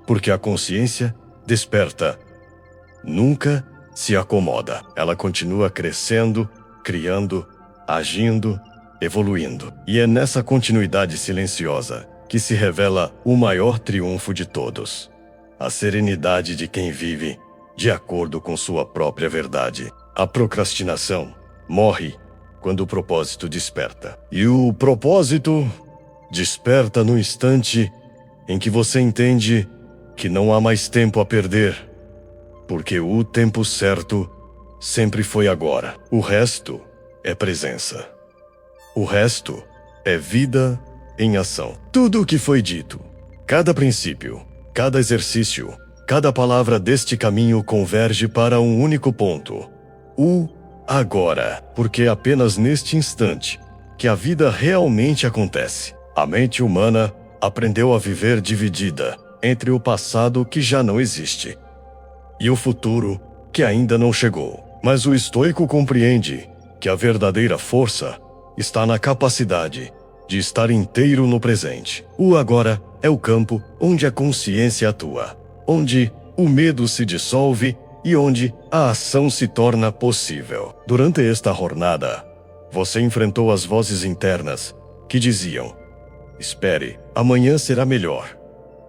Porque a consciência desperta, nunca se acomoda. Ela continua crescendo, criando, agindo, evoluindo. E é nessa continuidade silenciosa que se revela o maior triunfo de todos: a serenidade de quem vive de acordo com sua própria verdade. A procrastinação morre quando o propósito desperta. E o propósito desperta no instante em que você entende que não há mais tempo a perder, porque o tempo certo sempre foi agora. O resto é presença. O resto é vida em ação. Tudo o que foi dito, cada princípio, cada exercício, cada palavra deste caminho converge para um único ponto: o agora. Porque é apenas neste instante que a vida realmente acontece. A mente humana aprendeu a viver dividida entre o passado, que já não existe, e o futuro, que ainda não chegou. Mas o estoico compreende que a verdadeira força está na capacidade de estar inteiro no presente. O agora é o campo onde a consciência atua, onde o medo se dissolve e onde a ação se torna possível. Durante esta jornada, você enfrentou as vozes internas que diziam: espere, amanhã será melhor,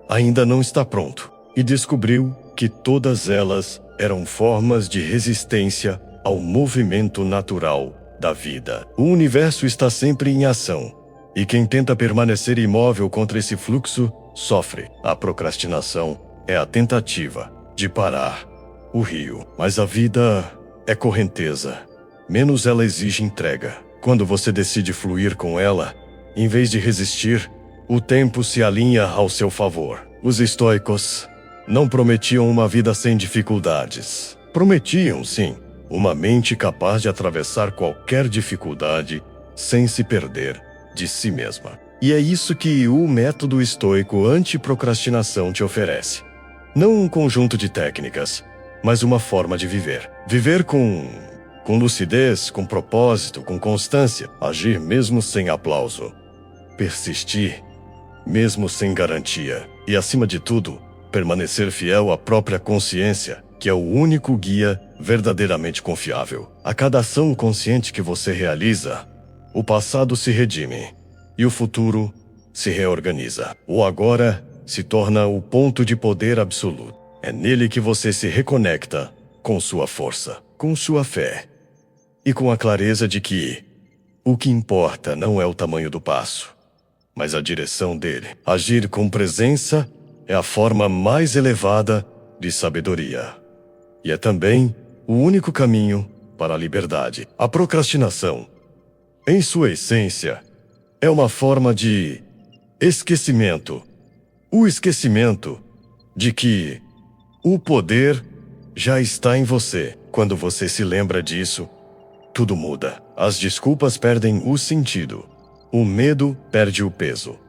ainda não está pronto. E descobriu que todas elas eram formas de resistência ao movimento natural da vida. O universo está sempre em ação, e quem tenta permanecer imóvel contra esse fluxo sofre. A procrastinação é a tentativa de parar o rio. Mas a vida é correnteza, menos ela exige entrega. Quando você decide fluir com ela, em vez de resistir, o tempo se alinha ao seu favor. Os estoicos não prometiam uma vida sem dificuldades. Prometiam, sim, uma mente capaz de atravessar qualquer dificuldade sem se perder de si mesma. E é isso que o método estoico anti-procrastinação te oferece. Não um conjunto de técnicas, mas uma forma de viver. Viver com lucidez, com propósito, com constância. Agir mesmo sem aplauso. Persistir mesmo sem garantia. E, acima de tudo, permanecer fiel à própria consciência, que é o único guia verdadeiramente confiável. A cada ação consciente que você realiza, o passado se redime e o futuro se reorganiza. O agora se torna o ponto de poder absoluto. É nele que você se reconecta com sua força, com sua fé e com a clareza de que o que importa não é o tamanho do passo, mas a direção dele. Agir com presença é a forma mais elevada de sabedoria. E é também o único caminho para a liberdade. A procrastinação, em sua essência, é uma forma de Esquecimento. O esquecimento de que o poder já está em você. Quando você se lembra disso, tudo muda. As desculpas perdem o sentido. O medo perde o peso.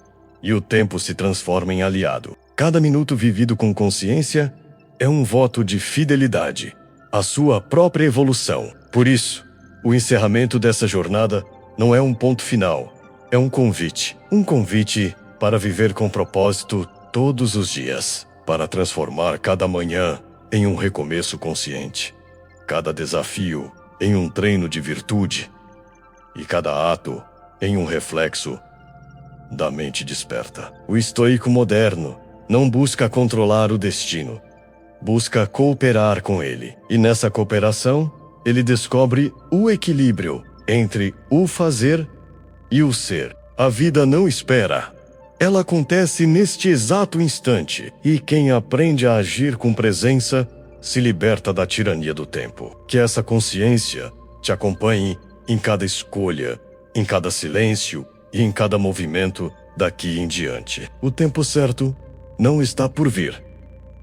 E o tempo se transforma em aliado. Cada minuto vivido com consciência é um voto de fidelidade à sua própria evolução. Por isso, o encerramento dessa jornada não é um ponto final, é um convite. Um convite para viver com propósito todos os dias, para transformar cada manhã em um recomeço consciente, cada desafio em um treino de virtude e cada ato em um reflexo da mente desperta. O estoico moderno não busca controlar o destino, busca cooperar com ele. E nessa cooperação, ele descobre o equilíbrio entre o fazer e o ser. A vida não espera. Ela acontece neste exato instante. E quem aprende a agir com presença se liberta da tirania do tempo. Que essa consciência te acompanhe em cada escolha, em cada silêncio e em cada movimento daqui em diante. O tempo certo não está por vir.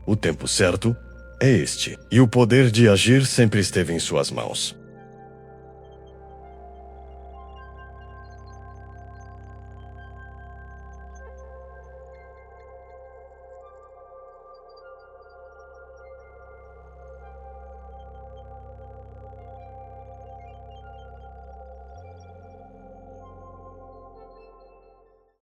O tempo certo é este. E o poder de agir sempre esteve em suas mãos.